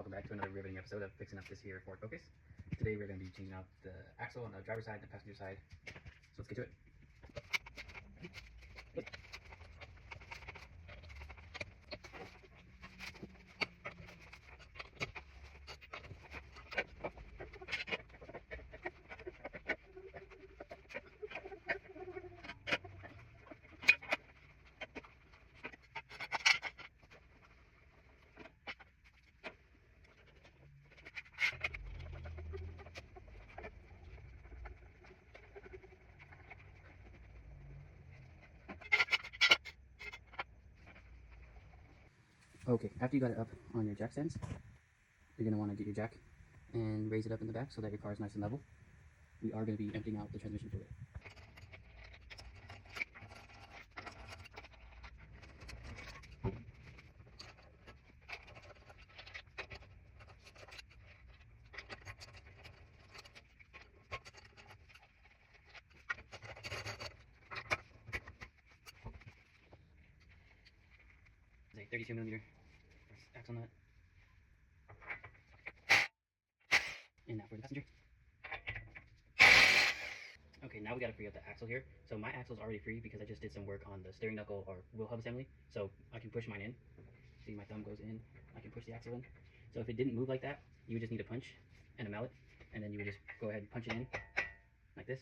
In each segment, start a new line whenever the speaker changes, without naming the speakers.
welcome back to another riveting episode of fixing up this here Ford Focus. Today we're going to be changing out the axle on the driver's side and the passenger side. So let's get to it. Okay, after you got it up on your jack stands, you're going to want to get your jack and raise it up in the back so that your car is nice and level. We are going to be emptying out the transmission fluid. It's a 32mm axle nut. And now for the passenger. Okay, now we got to free up the axle here. So my axle's already free because I just did some work on the steering knuckle or wheel hub assembly. So I can push mine in. See, my thumb goes in. I can push the axle in. So if it didn't move like that, you would just need a punch and a mallet, and then you would just go ahead and punch it in like this.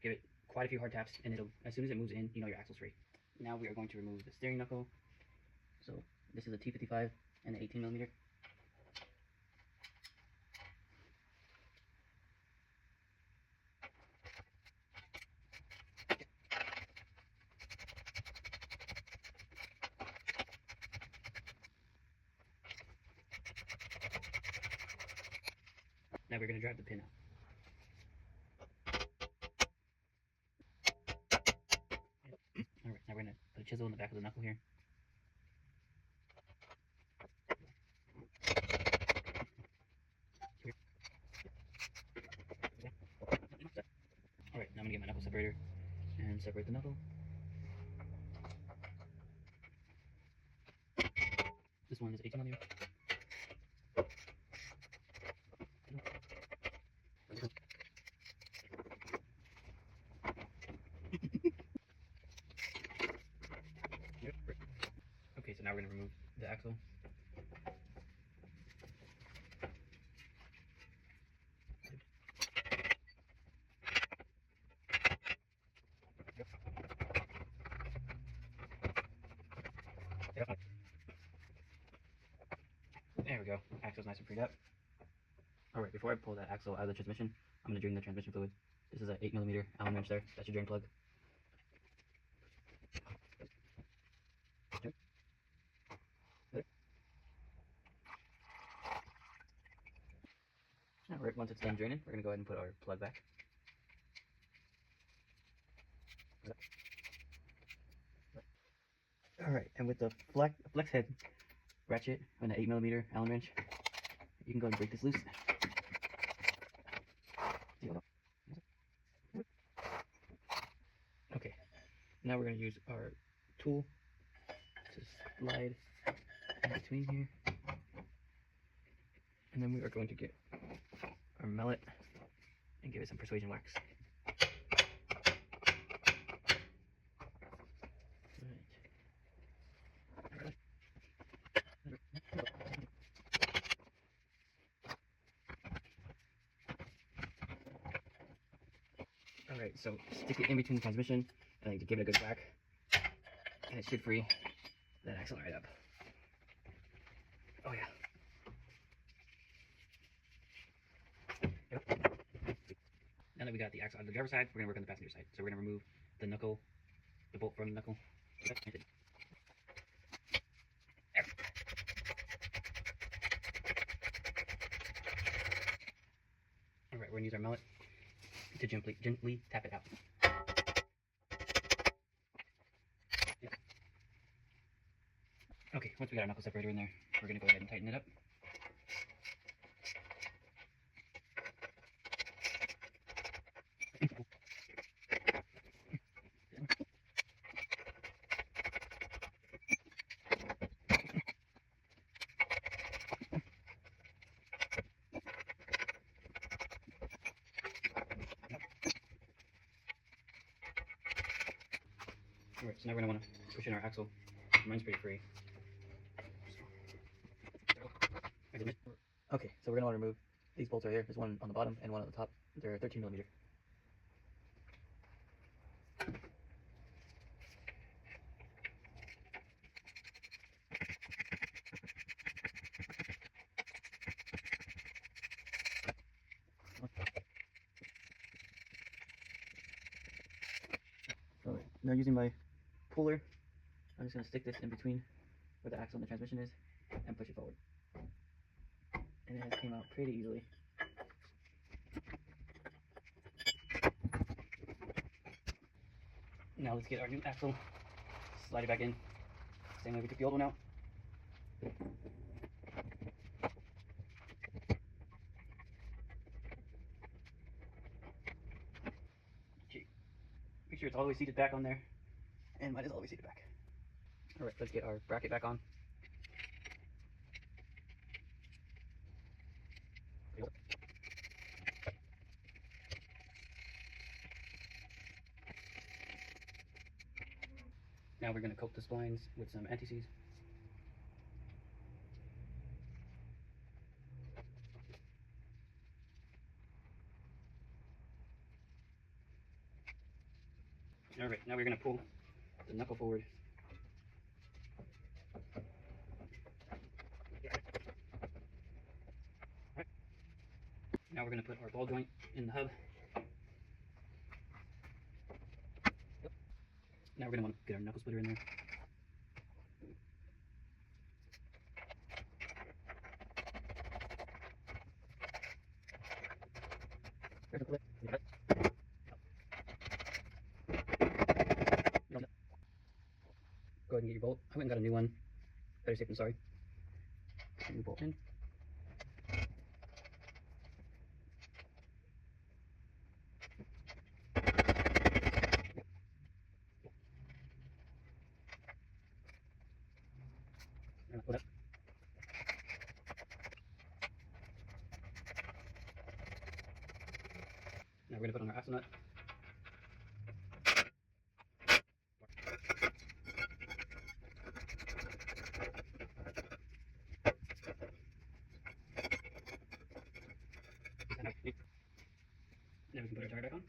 Give it quite a few hard taps, and it'll, as soon as it moves in, you know your axle's free. Now we are going to remove the steering knuckle. So this is a T55 and an 18mm. Now we're going to drive the pin out. Alright, now we're going to put a chisel in the back of the knuckle here. Alright, now I'm going to get my knuckle separator and separate the knuckle. This one is 18mm. Okay, so now we're going to remove the axle. There we go. Axle's nice and freed up. Alright, before I pull that axle out of the transmission, I'm going to drain the transmission fluid. This is an 8mm Allen wrench there. That's your drain plug. Alright, once it's done draining, we're going to go ahead and put our plug back. Alright, and with the flex head ratchet and the 8mm Allen wrench, you can go and break this loose. Okay, now we're going to use our tool to slide in between here. And then we are going to get our mallet and give it some persuasion wax. Alright, so stick it in between the transmission and give it a good whack, and it should free that axle right up. Oh yeah. Yep. Now that we got the axle on the driver's side, we're going to work on the passenger side. So we're going to remove the knuckle, the bolt from the knuckle. Alright, we're going to use our mallet to gently tap it out. Okay, once we got our knuckle separator in there, we're going to go ahead and tighten it up. Alright, so now we're going to want to push in our axle. Mine's pretty free. Okay, so we're going to want to remove these bolts right here. There's one on the bottom and one on the top. They're 13 millimeter. So now using my puller, I'm just going to stick this in between where the axle and the transmission is and push it forward. And it has came out pretty easily. Now let's get our new axle, slide it back in, same way we took the old one out. Make sure it's all the way seated back on there, and mine is all the way seated back. Alright, let's get our bracket back on. Now we're going to coat the splines with some anti-seize. Alright, now we're going to pull the knuckle forward. Now we're going to put our ball joint in the hub. Now we're going to want to get our knuckle splitter in there. Go ahead and get your bolt. I went and got a new one. Better safe than sorry. New bolt in. Now we're going to put on our axle nut. Now we can put our tire back on.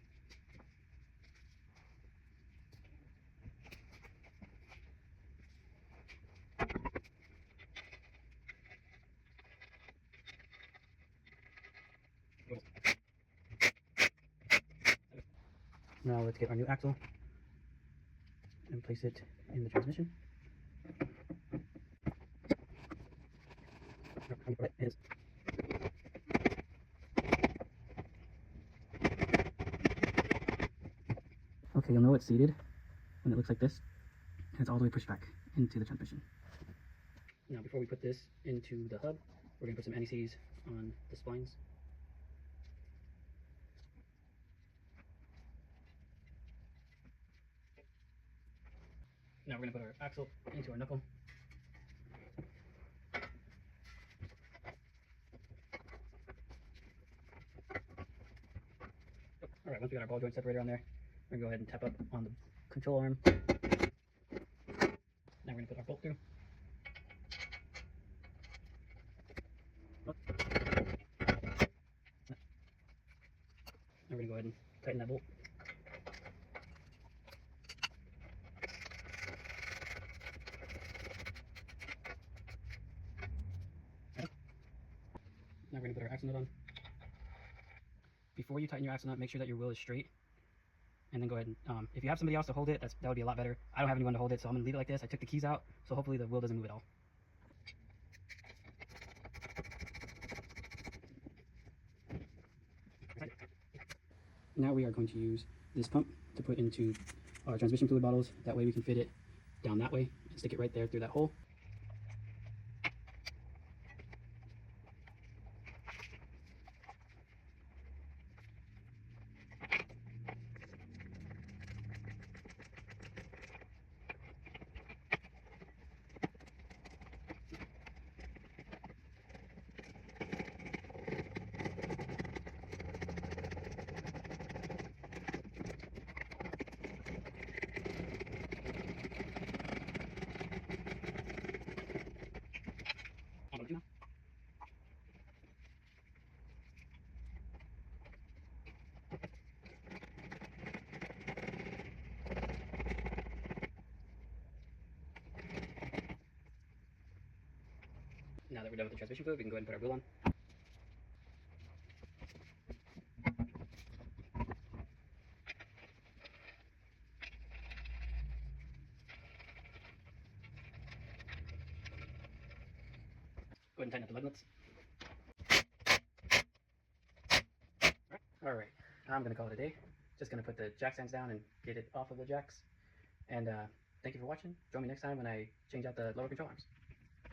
Now let's get our new axle and place it in the transmission. Okay, you'll know it's seated when it looks like this, and it's all the way pushed back into the transmission. Now before we put this into the hub, we're going to put some anti-seize on the splines. Now we're going to put our axle into our knuckle. Alright, once we got our ball joint separator on there, we're going to go ahead and tap up on the control arm. Now we're going to put our bolt through. Now we're going to go ahead and tighten that bolt. Now we're going to put our axle nut on. Before you tighten your axle nut, make sure that your wheel is straight. And then go ahead and, if you have somebody else to hold it, that would be a lot better. I don't have anyone to hold it, so I'm going to leave it like this. I took the keys out, so hopefully the wheel doesn't move at all. Now we are going to use this pump to put into our transmission fluid bottles. That way we can fit it down that way and stick it right there through that hole. Now that we're done with the transmission fluid, we can go ahead and put our wheel on. Go ahead and tighten up the lug nuts. Alright, I'm going to call it a day. Just going to put the jack stands down and get it off of the jacks. And thank you for watching. Join me next time when I change out the lower control arms.